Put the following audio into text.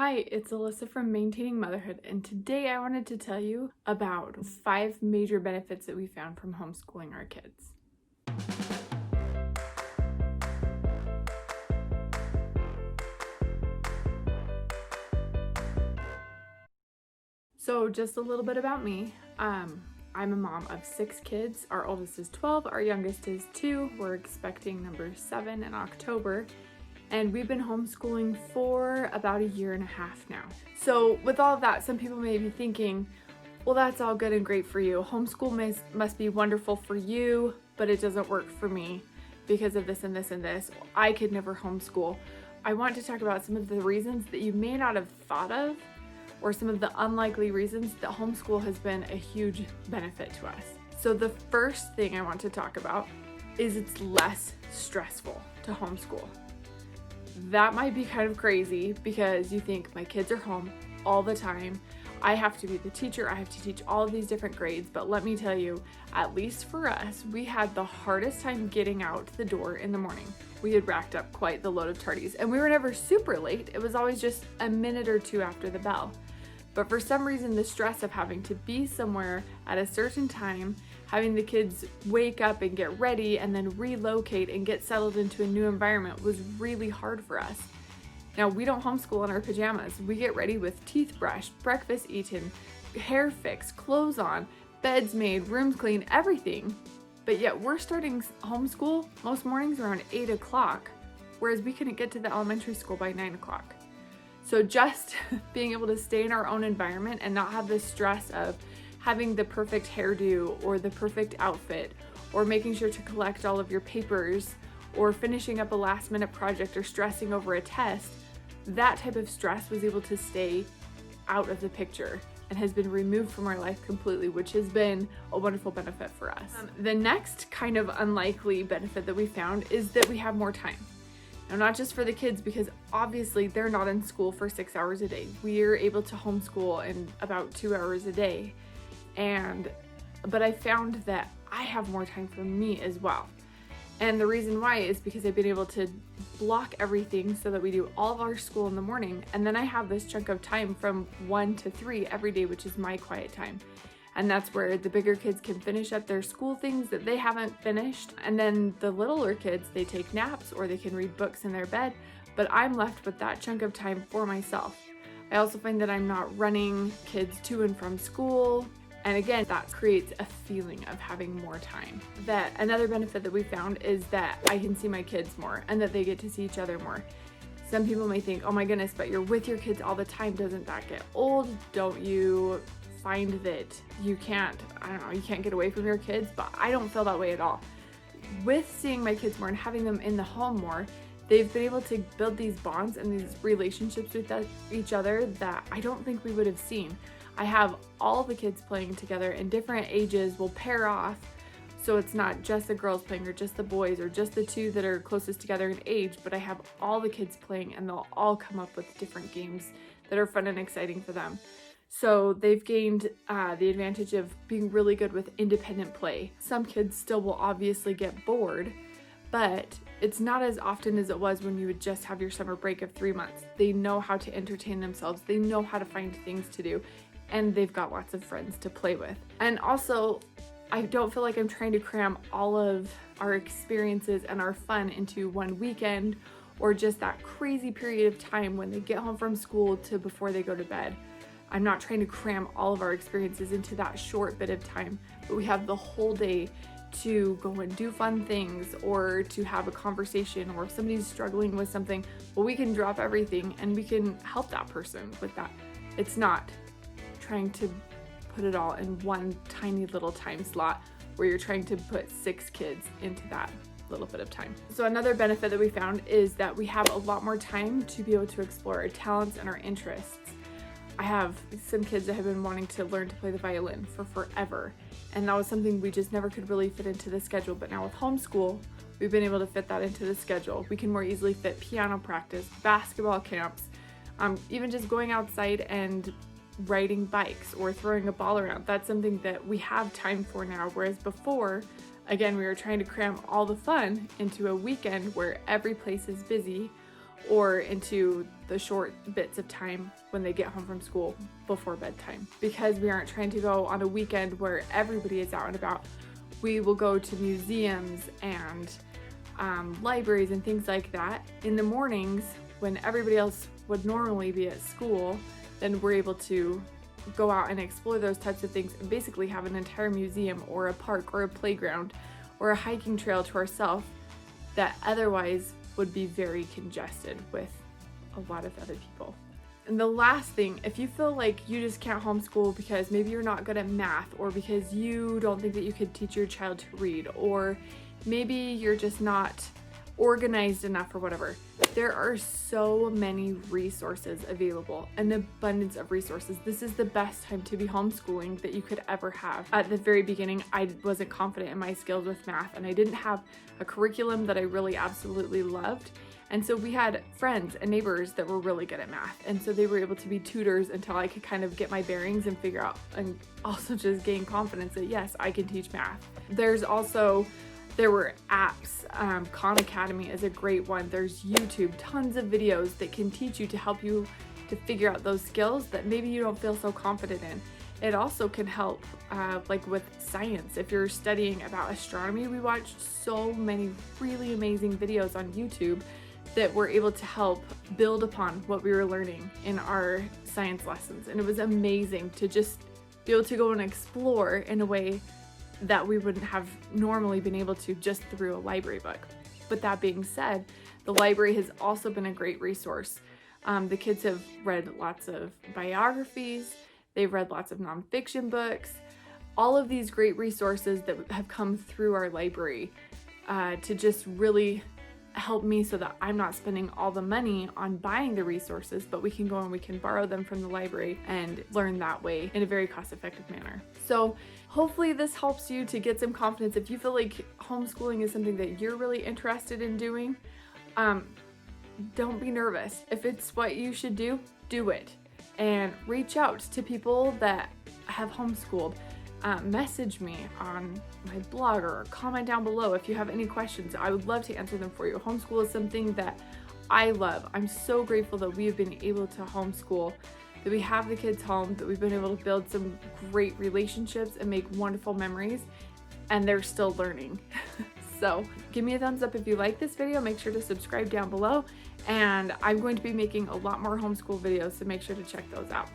Hi, it's Alissa from Maintaining Motherhood, and today I wanted to tell you about 5 major benefits that we found from homeschooling our kids. So just a little bit about me. I'm a mom of 6 kids. Our oldest is 12, our youngest is 2. We're expecting number 7 in October. And we've been homeschooling for about 1.5 years now. So with all of that, some people may be thinking, well, that's all good and great for you. Homeschool must be wonderful for you, but it doesn't work for me because of this and this and this. I could never homeschool. I want to talk about some of the reasons that you may not have thought of, or some of the unlikely reasons that homeschool has been a huge benefit to us. So the first thing I want to talk about is it's less stressful to homeschool. That might be kind of crazy because you think my kids are home all the time. I have to be the teacher. I have to teach all of these different grades. But let me tell you, at least for us, we had the hardest time getting out the door in the morning. We had racked up quite the load of tardies, and we were never super late. It was always just a minute or two after the bell. But for some reason, the stress of having to be somewhere at a certain time, having the kids wake up and get ready and then relocate and get settled into a new environment was really hard for us. Now, we don't homeschool in our pajamas. We get ready with teeth brushed, breakfast eaten, hair fixed, clothes on, beds made, rooms clean, everything. But yet we're starting homeschool most mornings around 8 o'clock, whereas we couldn't get to the elementary school by 9 o'clock. So just being able to stay in our own environment and not have the stress of having the perfect hairdo or the perfect outfit or making sure to collect all of your papers or finishing up a last minute project or stressing over a test, that type of stress was able to stay out of the picture and has been removed from our life completely, which has been a wonderful benefit for us. The next kind of unlikely benefit that we found is that we have more time. Now, not just for the kids, because obviously they're not in school for 6 hours a day. We're able to homeschool in about 2 hours a day. But I found that I have more time for me as well. And the reason why is because I've been able to block everything so that we do all of our school in the morning. And then I have this chunk of time from 1 to 3 every day, which is my quiet time. And that's where the bigger kids can finish up their school things that they haven't finished. And then the littler kids, they take naps or they can read books in their bed. But I'm left with that chunk of time for myself. I also find that I'm not running kids to and from school. And again, that creates a feeling of having more time. That another benefit that we found is that I can see my kids more and that they get to see each other more. Some people may think, oh my goodness, but you're with your kids all the time. Doesn't that get old? Don't you find that you can't get away from your kids? But I don't feel that way at all. With seeing my kids more and having them in the home more, they've been able to build these bonds and these relationships with each other that I don't think we would have seen. I have all the kids playing together in different ages. We'll pair off, so it's not just the girls playing or just the boys or just the two that are closest together in age, but I have all the kids playing and they'll all come up with different games that are fun and exciting for them. So they've gained the advantage of being really good with independent play. Some kids still will obviously get bored, but it's not as often as it was when you would just have your summer break of 3 months. They know how to entertain themselves. They know how to find things to do, and they've got lots of friends to play with. And also, I don't feel like I'm trying to cram all of our experiences and our fun into one weekend or just that crazy period of time when they get home from school to before they go to bed. I'm not trying to cram all of our experiences into that short bit of time, but we have the whole day to go and do fun things or to have a conversation, or if somebody's struggling with something, well, we can drop everything and we can help that person with that. It's not trying to put it all in one tiny little time slot where you're trying to put 6 kids into that little bit of time. So another benefit that we found is that we have a lot more time to be able to explore our talents and our interests. I have some kids that have been wanting to learn to play the violin for forever, and that was something we just never could really fit into the schedule. But now with homeschool, we've been able to fit that into the schedule. We can more easily fit piano practice, basketball camps, even just going outside and riding bikes or throwing a ball around. That's something that we have time for now, whereas before, again, we were trying to cram all the fun into a weekend where every place is busy, or into the short bits of time when they get home from school before bedtime. Because we aren't trying to go on a weekend where everybody is out and about, we will go to museums and libraries and things like that in the mornings when everybody else would normally be at school. Then we're able to go out and explore those types of things and basically have an entire museum or a park or a playground or a hiking trail to ourselves that otherwise would be very congested with a lot of other people. And the last thing, if you feel like you just can't homeschool because maybe you're not good at math, or because you don't think that you could teach your child to read, or maybe you're just not organized enough or whatever, there are so many resources available, an abundance of resources. This is the best time to be homeschooling that you could ever have. At the very beginning, I wasn't confident in my skills with math, and I didn't have a curriculum that I really absolutely loved. And so we had friends and neighbors that were really good at math, and so they were able to be tutors until I could kind of get my bearings and figure out, and also just gain confidence that yes, I can teach math. There were apps. Khan Academy is a great one. There's YouTube, tons of videos that can teach you to help you to figure out those skills that maybe you don't feel so confident in. It also can help like with science. If you're studying about astronomy, we watched so many really amazing videos on YouTube that were able to help build upon what we were learning in our science lessons. And it was amazing to just be able to go and explore in a way that we wouldn't have normally been able to just through a library book. But that being said, the library has also been a great resource. The kids have read lots of biographies, they've read lots of nonfiction books, all of these great resources that have come through our library to just really help me so that I'm not spending all the money on buying the resources, but we can go and we can borrow them from the library and learn that way in a very cost-effective manner. So hopefully this helps you to get some confidence. If you feel like homeschooling is something that you're really interested in doing, don't be nervous. If it's what you should do, do it. And reach out to people that have homeschooled. Message me on my blog or comment down below if you have any questions. I would love to answer them for you. Homeschool is something that I love. I'm so grateful that we have been able to homeschool, that we have the kids home, that we've been able to build some great relationships and make wonderful memories, and they're still learning. So give me a thumbs up if you like this video. Make sure to subscribe down below, and I'm going to be making a lot more homeschool videos, so make sure to check those out.